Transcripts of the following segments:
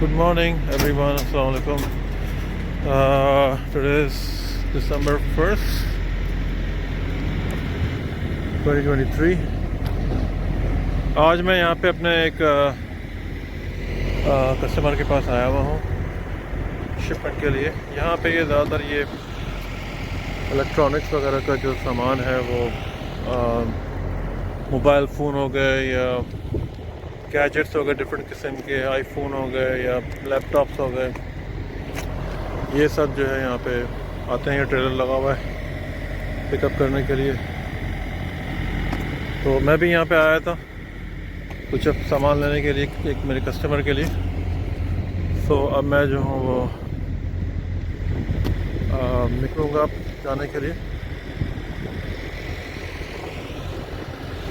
Good morning, everyone. Assalamu alaikum. Today is December 1st, 2023. आज मैं यहाँ पे अपने एक कस्टमर के पास आया हुआ हूँ शिपमेंट के लिए। यहाँ पे ये ज़्यादातर ये इलेक्ट्रॉनिक्स वगैरह का जो सामान है वो मोबाइल फ़ोन हो गए या गैजेट्स हो गए, डिफरेंट किस्म के आईफोन हो गए या लैपटॉप्स हो गए, ये सब जो है यहाँ पे आते हैं। ये ट्रेलर लगा हुआ है पिकअप करने के लिए। तो मैं भी यहाँ पे आया था कुछ अब सामान लेने के लिए एक मेरे कस्टमर के लिए। सो अब मैं जो हूँ वो निकलूँगा जाने के लिए।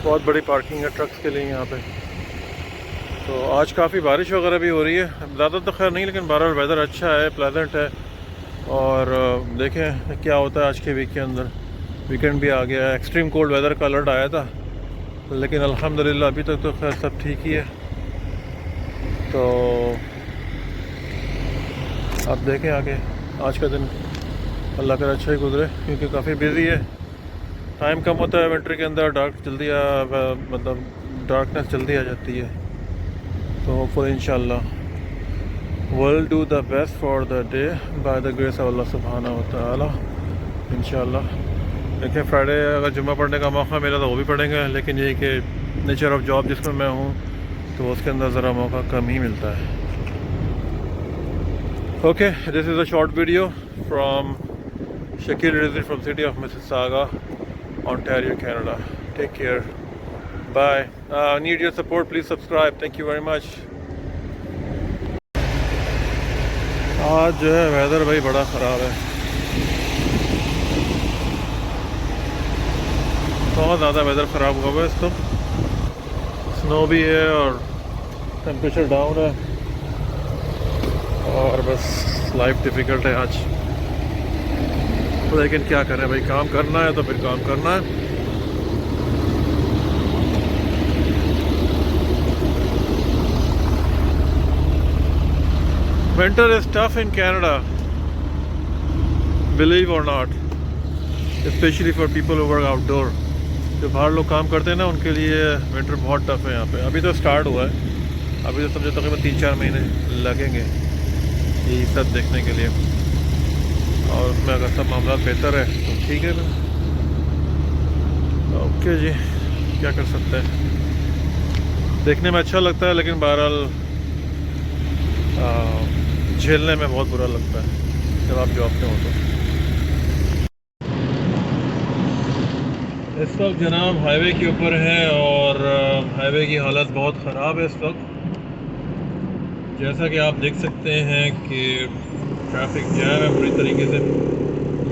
बहुत बड़ी पार्किंग है ट्रक्स के लिए यहाँ पे। तो आज काफ़ी बारिश वगैरह भी हो रही है, ज़्यादा तो खैर नहीं, लेकिन बहरहाल वेदर अच्छा है, प्लेजेंट है। और देखें क्या होता है आज के वीक के अंदर। वीकेंड भी आ गया है। एक्सट्रीम कोल्ड वेदर का अलर्ट आया था, लेकिन अल्हम्दुलिल्लाह अभी तक तो खैर सब ठीक ही है। तो अब देखें आगे आज का दिन अल्लाह का अच्छा ही गुजरे, क्योंकि काफ़ी बिजी है। टाइम कम होता है विंटर के अंदर, मतलब डार्कनेस जल्दी आ जाती है। तो होपफुली इंशाल्लाह we'll do the best for the day by the grace of Allah subhanahu wa ta'ala इंशाल्लाह। देखिए फ्राइडे अगर जुम्मा पढ़ने का मौका मिला तो वो भी पढ़ेंगे, लेकिन ये कि नेचर ऑफ जॉब जिसमें मैं हूँ तो उसके अंदर ज़रा मौका कम ही मिलता है। Okay, this is a short video from Shakeel Rizvi from city of Mississauga, Ontario, Canada. Take care. Bye. Need your support. Please subscribe. Thank you very much. आज जो है वेदर भाई बड़ा ख़राब है, बहुत ज़्यादा वेदर ख़राब हुआ है। इस तो स्नो भी है और टेम्परेचर डाउन है, और बस लाइफ डिफ़िकल्ट है आज। लेकिन क्या करें भाई, काम करना है तो फिर काम करना है। Winter is tough in Canada, believe or not, especially for people who work outdoor. जो बाहर लोग काम करते हैं ना, उनके लिए विंटर बहुत टफ है यहाँ पे। अभी तो स्टार्ट हुआ है, अभी तो समझो तकरीबन 3-4 महीने लगेंगे ये सब देखने के लिए। और उसमें अगर सब मामला बेहतर है तो ठीक है। ओके जी, क्या कर सकते हैं। देखने में अच्छा लगता है, लेकिन बहरहाल झेलने में बहुत बुरा लगता है जब आप जॉब पे हो तो। इस वक्त जनाब हाईवे के ऊपर है और हाईवे की हालत बहुत ख़राब है इस वक्त। जैसा कि आप देख सकते हैं कि ट्रैफिक जैम है पूरी तरीके से।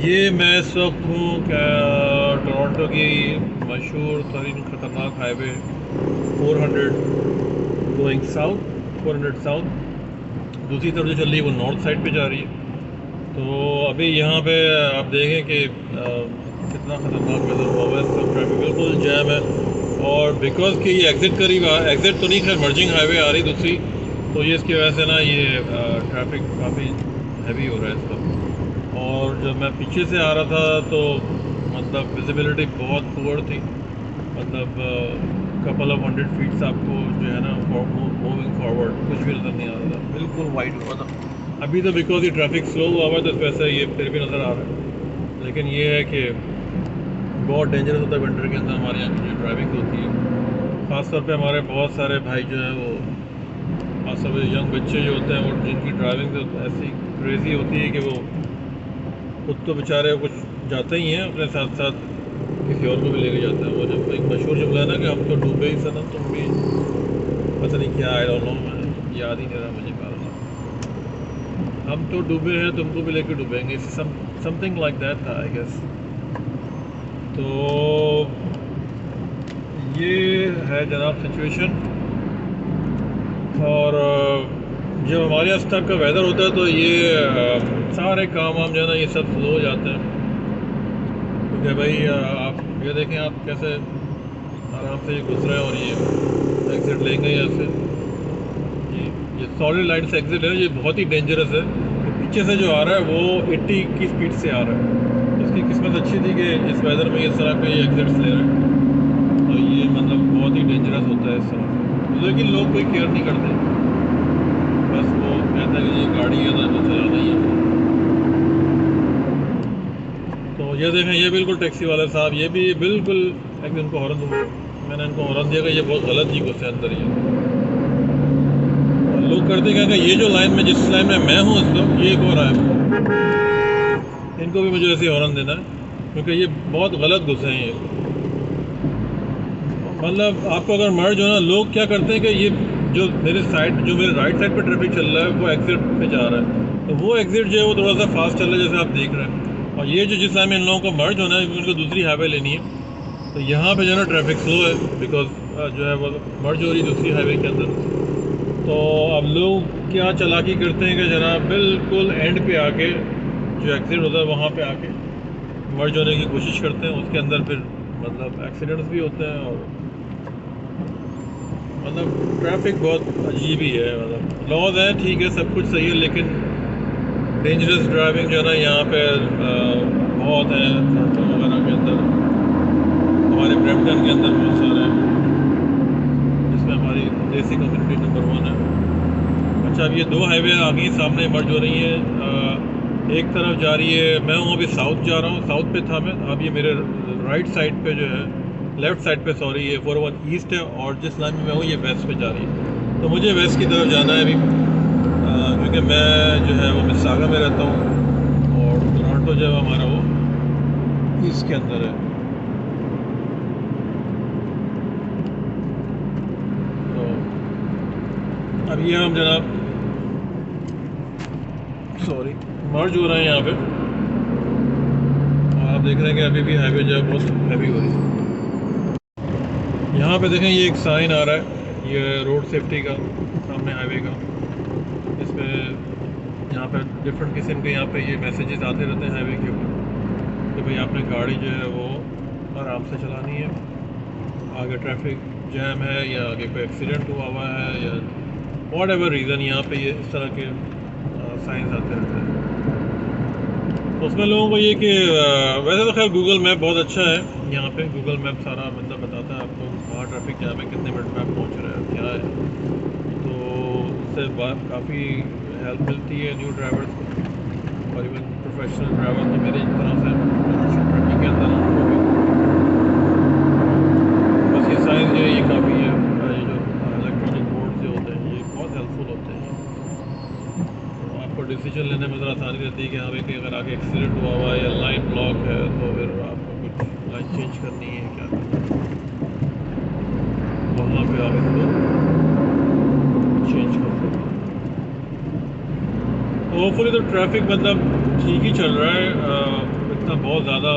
ये मैं इस वक्त हूँ टोरंटो की मशहूर तरीन ख़तरनाक हाईवे 400 गोइंग साउथ, 400 साउथ। दूसरी तरफ जो चल रही है वो नॉर्थ साइड पे जा रही है। तो अभी यहाँ पे आप देखें कि कितना ख़तरनाक वेदर हुआ है। सब ट्रैफिक बिल्कुल जैम है, और बिकॉज कि ये एग्ज़िट करीब एग्ज़िट तो नहीं, खैर मर्जिंग हाईवे आ रही दूसरी, तो ये इसकी वजह से ना ये ट्रैफिक काफ़ी हैवी हो रहा है इस वक्त। और जब मैं पीछे से आ रहा था तो मतलब विजिबिलिटी बहुत पुअर थी, मतलब कपल ऑफ 100 फीट्स आपको जो है ना मूविंग फॉरवर्ड कुछ भी नज़र नहीं आ रहा था, बिल्कुल वाइड हुआ था। अभी तो बिकॉज ये ट्रैफिक स्लो हुआ हुआ है तो इस वजह से ये फिर भी नज़र आ रहा है। लेकिन ये है कि बहुत डेंजरस होता है विंटर के अंदर हमारे यहाँ की जो ड्राइविंग होती है। ख़ासतौर पे हमारे बहुत सारे भाई जो हैं वो, खासतौर पर यंग बच्चे जो होते हैं, वो जिनकी ड्राइविंग तो ऐसी क्रेज़ी होती है कि वो खुद तो बेचारे कुछ जाते ही हैं, अपने साथ साथ किसी और को भी लेके जाते हैं। वो जब एक मशहूर जुमला है ना कि हम तो डूबे ही सनम तुम भी, पता नहीं क्या, आई डोंट नो, मैं याद ही नहीं रहा मुझे बार। हम तो डूबे हैं तुमको भी लेके डूबेंगे, समथिंग लाइक दैट था आई गेस। तो ये है जनाब सिचुएशन। और जब हमारे यहाँ इस टाइप का वेदर होता है तो ये सारे काम वाम जो है ना ये सब स्लो हो जाते हैं। क्योंकि भाई आप ये देखें आप कैसे आराम से गुजर रहे हैं और ये एग्जिट लेंगे यहाँ से। जी ये सॉलिड लाइन से एग्जिट है, ये बहुत ही डेंजरस है। तो पीछे से जो आ रहा है वो 80 की स्पीड से आ रहा है। तो इसकी किस्मत अच्छी थी कि इस वेदर में इस तरह के ये एग्जिट्स ले रहे हैं। तो ये मतलब बहुत ही डेंजरस होता है इस तरह से, लेकिन लोग कोई केयर नहीं करते, बस वो कहते हैं कि ये गाड़ी है तो चलाना ही है। तो ये देखें, ये बिल्कुल टैक्सी वाले साहब, ये भी बिल्कुल एक इनको हॉर्न दूँ, मैंने इनको हॉर्न दिया कि ये बहुत गलत जी घुसे अंदर। ये लोग करते क्या कि ये जो लाइन में, जिस लाइन में मैं हूँ उस वक्त, ये एक और आया, इनको भी मुझे ऐसे हॉर्न देना है क्योंकि ये बहुत गलत घुसे हैं। ये मतलब आपको अगर मर्ज हो ना, लोग क्या करते हैं कि ये जो मेरे साइड, जो मेरे राइट साइड पे ट्रैफिक चल रहा है वो एग्जिट पे जा रहा है, तो वो एग्जिट जो है वो थोड़ा सा फास्ट चल रहा है जैसे आप देख रहे हैं। और ये जो जिस टाइम इन लोगों को मर्ज होना है, उनको दूसरी हाईवे लेनी है, तो यहाँ पे जो है ना ट्रैफिक स्लो है, बिकॉज जो है वो मर्ज हो रही है दूसरी हाईवे के अंदर। तो अब लोग क्या चालाकी करते हैं कि जनाब बिल्कुल एंड पे आके, जो एग्जिट होता है वहाँ पे आके मर्ज होने की कोशिश करते हैं, उसके अंदर फिर मतलब एक्सीडेंट्स भी होते हैं। और मतलब ट्रैफिक बहुत अजीब ही है। मतलब लॉज है, ठीक है, सब कुछ सही है, लेकिन डेंजरस ड्राइविंग जो है ना यहाँ पे बहुत है। टोरंटो वगैरह के अंदर, हमारे ब्रैम्पटन के अंदर बहुत सारे हैं, जिसमें हमारी देसी कम्युनिटी नंबर 1 है। अच्छा, अब ये दो हाईवे आ गई सामने मर्ज हो रही हैं। एक तरफ जा रही है, मैं हूँ अभी साउथ जा रहा हूँ, साउथ पे था मैं, अब ये मेरे राइट साइड पे जो है, लेफ़्ट साइड पे सॉरी, ये 401 ईस्ट है, और जिस लाइन में मैं हूँ ये वेस्ट पे जा रही है। तो मुझे वेस्ट की तरफ जाना है अभी, क्योंकि मैं जो है वो मिसिसागा में रहता हूँ, और टोरंटो जो है हमारा वो ईस्ट के अंदर है। तो अब ये हम जनाब सॉरी मर्ज हो रहे हैं यहाँ पे, और आप देख रहे हैं कि अभी भी हाईवे जो है बहुत हैवी हो रही है। यहाँ पे देखें, ये एक साइन आ रहा है, ये रोड सेफ्टी का, सामने हाईवे का। इसमें यहाँ पे डिफरेंट किस्म के यहाँ पे ये मैसेजेस आते रहते हैं हाईवे के ऊपर कि भाई आपने गाड़ी जो है वो आराम से चलानी है, आगे ट्रैफिक जैम है या आगे कोई एक्सीडेंट हुआ है या वॉट एवर रीज़न, यहाँ पे ये इस तरह के साइंस आते रहते हैं। तो उसमें लोगों को ये कि वैसे तो खैर गूगल मैप बहुत अच्छा है, यहाँ पे गूगल मैप सारा मतलब बताता है आपको कहाँ ट्रैफिक जैम है, कितने मिनट में आप पहुँच रहे हैं, क्या है। तो इससे काफ़ी हेल्प मिलती है न्यू ड्राइवर्स को, और इवन प्रोफेशनल ड्राइवर तो मेरी तरह से कमर्शियल ट्रकिंग के अंदर उनको भी बस ये साइंस जो है ये काफ़ी है। ये जो इलेक्ट्रॉनिक बोर्ड जो होते हैं ये बहुत हेल्पफुल होते हैं। आपको डिसीजन लेने में ज़रा आसानी रहती है कि हाँ भाई कि अगर आगे एक्सीडेंट हुआ या लाइन ब्लॉक है तो फिर आपको कुछ लाइन चेंज करनी है, क्या करना है, वहाँ पे आप इसको चेंज कर सकते हैं। तो होपफुली तो ट्रैफिक मतलब ठीक ही चल रहा है, इतना बहुत ज़्यादा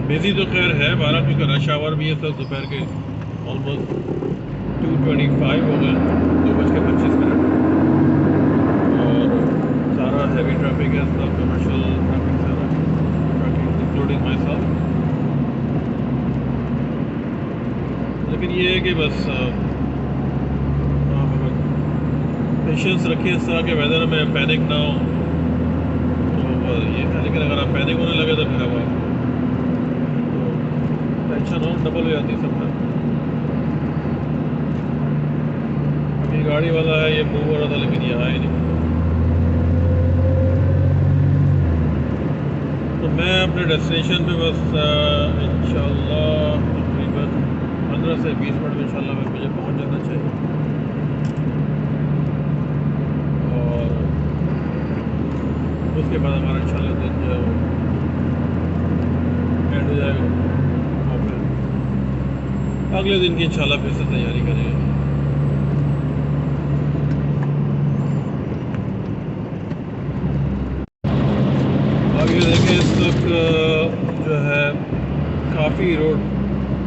बिजी तो खैर है 12, क्योंकि रश आवर भी है सर, दोपहर के ऑलमोस्ट 2:25 हो गए, 2:25। और सारा हैवी ट्रैफिक है, सब कमर्शियल ट्रैफिक, सारा ट्रैफिक इंक्लूडिंग माई सेल्फ। लेकिन ये है कि बस आप पेशेंस रखें इस तरह के वेदर में, पैनिक ना हो, तो ये है। लेकिन अगर आप पैनिक होने लगे तो फिर अब आप तो टेंशन और डबल हो जाती है सबका। अभी गाड़ी वाला है, ये मूव हो रहा था लेकिन ये आया नहीं। तो मैं अपने डेस्टिनेशन पे बस इंशाल्लाह तकरीबन 15 से 20 मिनट में इंशाल्लाह में मुझे पहुंच जाना चाहिए, और उसके बाद हमारा इंशाल्लाह दिन जो है वो एंड हो जाएगा, और फिर अगले दिन की इंशाल्लाह फिर से तैयारी करेंगे। अब ये देखें, इस वक्त जो है काफ़ी रोड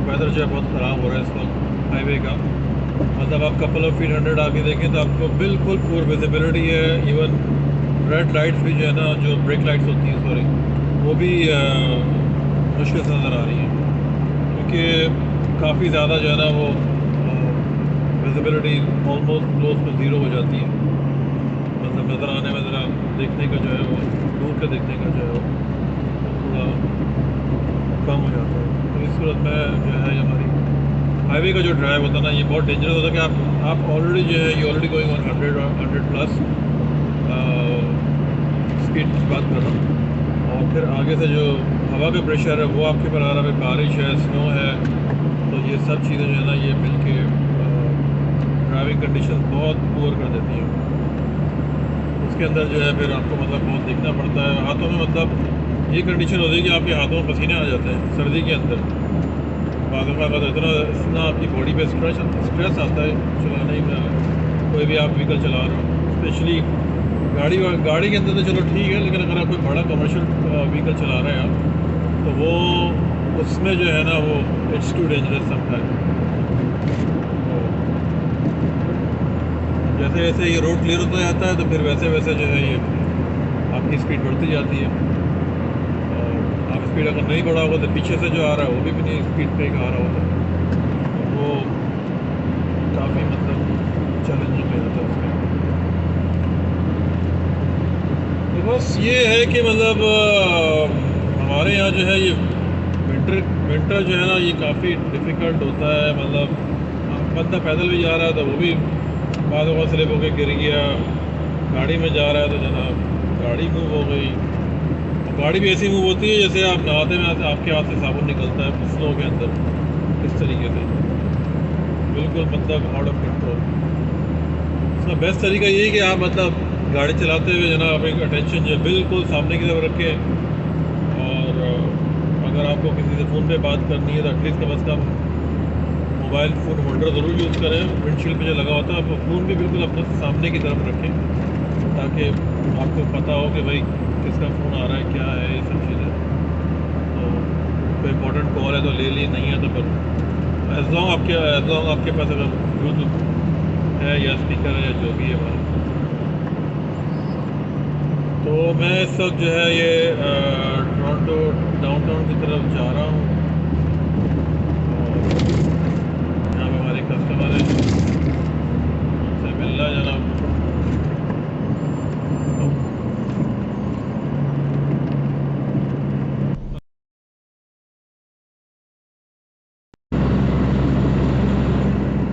वेदर जो है बहुत ख़राब हो रहा है इस वक्त हाईवे का। मतलब आप कपल ऑफ फीट 100 आगे देखें तो आपको बिल्कुल पूर विजिबिलिटी है। इवन रेड लाइट्स भी जो है ना, जो ब्रेक लाइट्स होती हैं सॉरी, वो भी मुश्किल से नज़र आ रही हैं, क्योंकि काफ़ी ज़्यादा जो है ना वो visibility almost close to zero हो जाती है। नज़र आने में ज़रा देखने का जो है वो दूर से देखने का जो है वो थोड़ा कम हो जाता है। तो इस सूरत में जो है ये हमारी हाईवे का जो ड्राइव होता है ना, ये बहुत डेंजरस होता है कि आप ऑलरेडी जो है ये already going on 100 plus speed की बात कर रहा हूँ, और फिर आगे से जो हवा का प्रेशर है वो आपके ऊपर आ रहा है, बारिश है, स्नो है, तो ये सब चीज़ें जो है ना ये मिल के ड्राइविंग कंडीशन बहुत पुअर कर देती हैं। उसके अंदर जो है फिर आपको मतलब बहुत देखना पड़ता है हाथों में, मतलब ये कंडीशन होती है कि आपके हाथों में पसीने आ जाते हैं सर्दी के अंदर। बाद इतना आपकी बॉडी पे स्ट्रेस आता है चलाने में, कोई भी आप व्हीकल चला रहे हो, स्पेशली गाड़ी के अंदर तो चलो ठीक है, लेकिन अगर आप कोई बड़ा कमर्शियल व्हीकल चला रहे हैं आप, तो वो उसमें जो है ना वो इट्स टू डेंजरस समटाइम। जैसे जैसे ये रोड क्लियर होता जाता है तो फिर वैसे वैसे जो है ये आपकी स्पीड बढ़ती जाती है, और आप स्पीड अगर नहीं बढ़ाओगे तो पीछे से जो आ रहा है वो भी अपनी स्पीड पे आ रहा होता है, वो काफ़ी मतलब चैलेंजिंग हो जाता है उसमें। तो बस ये है कि मतलब हमारे यहाँ जो है ये विंटर जो है ना ये काफ़ी डिफ़िकल्ट होता है। मतलब बंदा पैदल भी जा रहा है तो वो भी बाद में स्लिप होकर गिर गया, गाड़ी में जा रहा है तो जनाब गाड़ी मूव हो गई, और गाड़ी भी ऐसी मूव होती है जैसे आप नहाते में आपके हाथ से साबुन निकलता है स्नो के अंदर, इस तरीके से बिल्कुल मतलब आउट ऑफ कंट्रोल। इसका बेस्ट तरीका यही कि आप मतलब गाड़ी चलाते हुए जनाब आप एक अटेंशन जो है बिल्कुल सामने की तरफ रखें, और अगर आपको किसी से फ़ोन पे बात करनी है तो एटलीस्ट कम अज़ कम मोबाइल फ़ोन होल्डर ज़रूर यूज़ करें, विंडशील्ड पे जो लगा होता है आप फ़ोन भी बिल्कुल अपने सामने की तरफ रखें, ताकि आपको पता हो कि भाई किसका फ़ोन आ रहा है, क्या है, ये सब चीज़ें। तो कोई इंपॉर्टेंट कॉल है तो ले ली, नहीं है तो फिर एज लॉन्ग आपके पास अगर ब्लूटूथ है या स्पीकर है या जो भी है हमारा। तो मैं इस वक्त जो है ये टोरंटो डाउनटाउन की तरफ जा रहा हूँ, और यहाँ पे हमारे कस्टमर हैं, उनसे मिलना जनाब।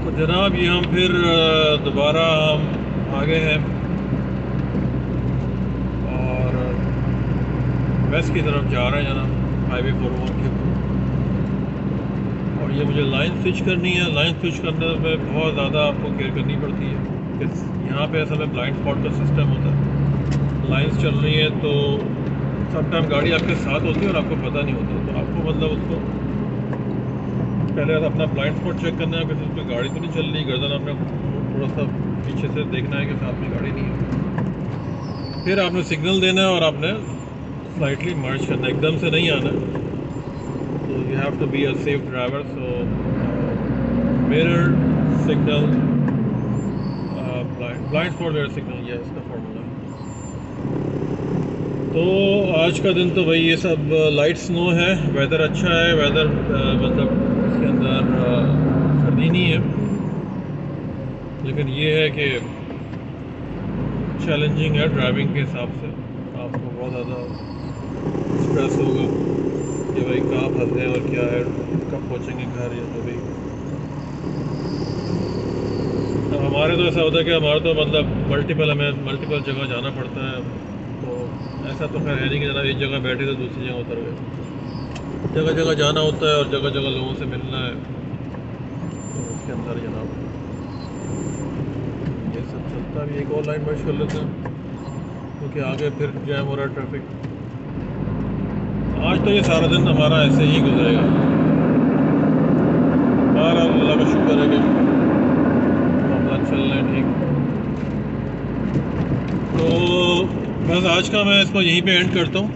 तो जनाब ये हम फिर दोबारा हम आगे हैं और वेस्ट की तरफ जा रहे हैं जनाब, हाईवे 401 के ऊपर। और ये मुझे लाइन स्विच करनी है। लाइन स्विच करने में बहुत ज़्यादा आपको केयर करनी पड़ती है कि यहाँ पे असल में ब्लाइंड स्पॉट का सिस्टम होता है। लाइंस चल रही है तो सब टाइम गाड़ी आपके साथ होती है और आपको पता नहीं होता, तो आपको मतलब उसको पहले अपना ब्लाइंड स्पॉट चेक करना है कि उस पर गाड़ी तो नहीं चल रही, गर्दन आपने थोड़ा सा पीछे से देखना है कि साथ में गाड़ी नहीं है, फिर आपने सिग्नल देना है और आपने स्लाइटली मर्ज करना है, एकदम से नहीं आना। तो you have to be a safe driver. So mirror signal blind spot mirror signal, ये इसका फॉर्मूला है। तो आज का दिन तो भाई ये सब लाइट स्नो है, वेदर अच्छा है, वेदर मतलब इसके अंदर सर्दी नहीं है, लेकिन ये है कि चैलेंजिंग है ड्राइविंग के हिसाब से। आपको बहुत ज़्यादा स्ट्रेस होगा कि भाई कहाँ फंसे हैं और क्या है, कब पहुँचेंगे घर या जो भी। अब हमारे तो ऐसा होता है कि हमारा तो मतलब हमें मल्टीपल जगह जाना पड़ता है, तो ऐसा तो खैर है नहीं कि जनाब एक जगह बैठे तो दूसरी जगह उतर गए, जगह जगह जाना होता है और जगह जगह लोगों से मिलना है, तो उसके अंदर जनाब ये सब चलता है। एक और लाइन मर्ज कर लेते हैं क्योंकि आगे फिर जैम हो रहा है ट्रैफिक। आज तो ये सारा दिन हमारा ऐसे ही गुजरेगा। बहरहाल अल्लाह का शुक्र है कि मामला चल रहे हैं ठीक। तो बस आज का मैं इसको यहीं पे एंड करता हूँ,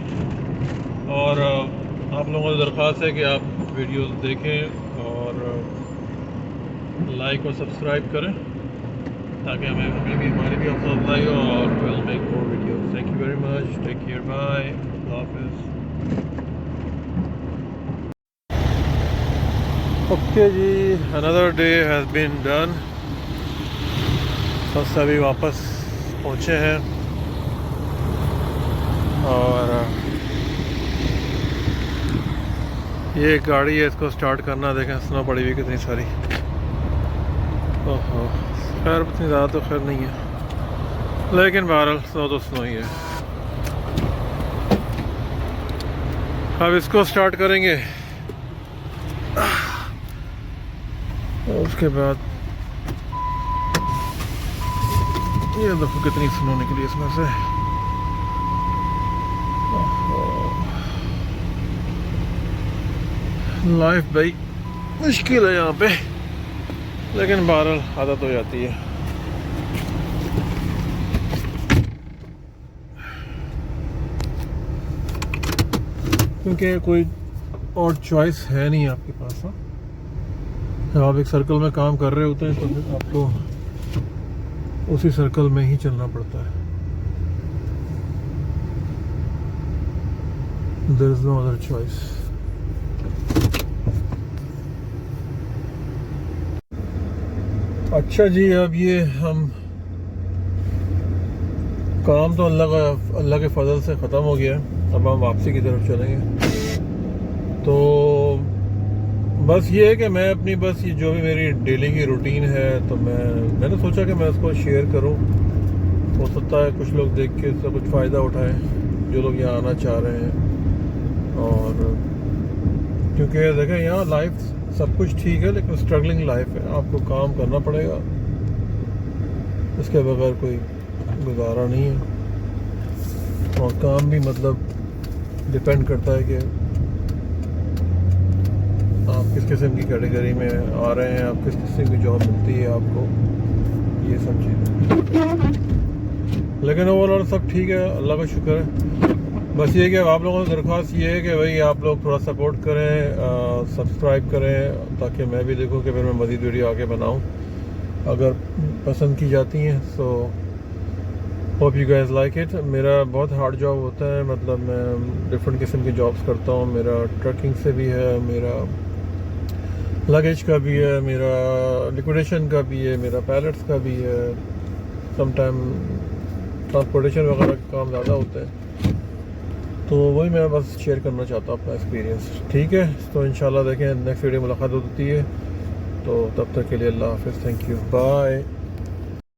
और आप लोगों को दरख्वास्त है कि आप वीडियोस देखें और लाइक और सब्सक्राइब करें ताकि हमें भी हमारी भी हौसला अफजाई हो, और will make more videos. Thank you very much, take care, bye, अल्लाह हाफिज़। ओके जी, another day has been done. बस अभी वापस पहुँचे हैं और ये एक गाड़ी है, इसको स्टार्ट करना देखें स्नो पड़ी हुई कितनी सारी। ओहो, खैर इतनी ज़्यादा तो खैर नहीं है, लेकिन बहरहाल स्नो तो स्नो ही है। अब इसको स्टार्ट करेंगे और उसके बाद ये देखो कितनी स्नो निकली इसमें से। लाइफ भाई मुश्किल है यहाँ पे, लेकिन बहरहाल आदत हो जाती है। क्योंकि कोई और चॉइस है नहीं आपके पास ना। जब आप एक सर्कल में काम कर रहे होते हैं तो फिर आपको उसी सर्कल में ही चलना पड़ता है। There is no other choice. अच्छा जी, अब ये हम काम तो अल्लाह के फजल से ख़त्म हो गया है। अब हम वापसी की तरफ चलेंगे। तो बस ये है कि मैं अपनी बस ये जो भी मेरी डेली की रूटीन है, तो मैंने सोचा कि मैं उसको शेयर करूं। हो सकता है कुछ लोग देख के इससे कुछ फ़ायदा उठाएं, जो लोग यहाँ आना चाह रहे हैं। और क्योंकि देखें यहाँ लाइफ सब कुछ ठीक है, लेकिन स्ट्रगलिंग लाइफ है, आपको काम करना पड़ेगा, इसके बगैर कोई गुजारा नहीं है। और काम भी मतलब डिपेंड करता है कि आप किस किस्म की कैटेगरी में आ रहे हैं, आप किस किस्म की जॉब मिलती है आपको, ये सब चीज़ें। लेकिन ओवरऑल सब ठीक है, अल्लाह का शुक्र है। बस ये कि आप लोगों से दरख्वास्त ये है कि भाई आप लोग थोड़ा सपोर्ट करें, सब्सक्राइब करें, ताकि मैं भी देखूं कि फिर मैं मज़ीद वीडियो आगे बनाऊं अगर पसंद की जाती हैं। So hope you guys like it. मेरा बहुत हार्ड जॉब होता है, मतलब मैं डिफरेंट किस्म की जॉब्स करता हूँ। मेरा ट्रकिंग से भी है, मेरा लगेज का भी है, मेरा लिक्विडेशन का भी है, मेरा पैलेट्स का भी है। समटाइम ट्रांसपोर्टेशन वगैरह के काम ज़्यादा होते हैं, तो वही मैं बस शेयर करना चाहता हूँ अपना एक्सपीरियंस। ठीक है, तो इंशाल्लाह देखें नेक्स्ट वीडियो मुलाकात होती है। तो तब तक के लिए अल्लाह हाफ़िज़, थैंक यू, बाय।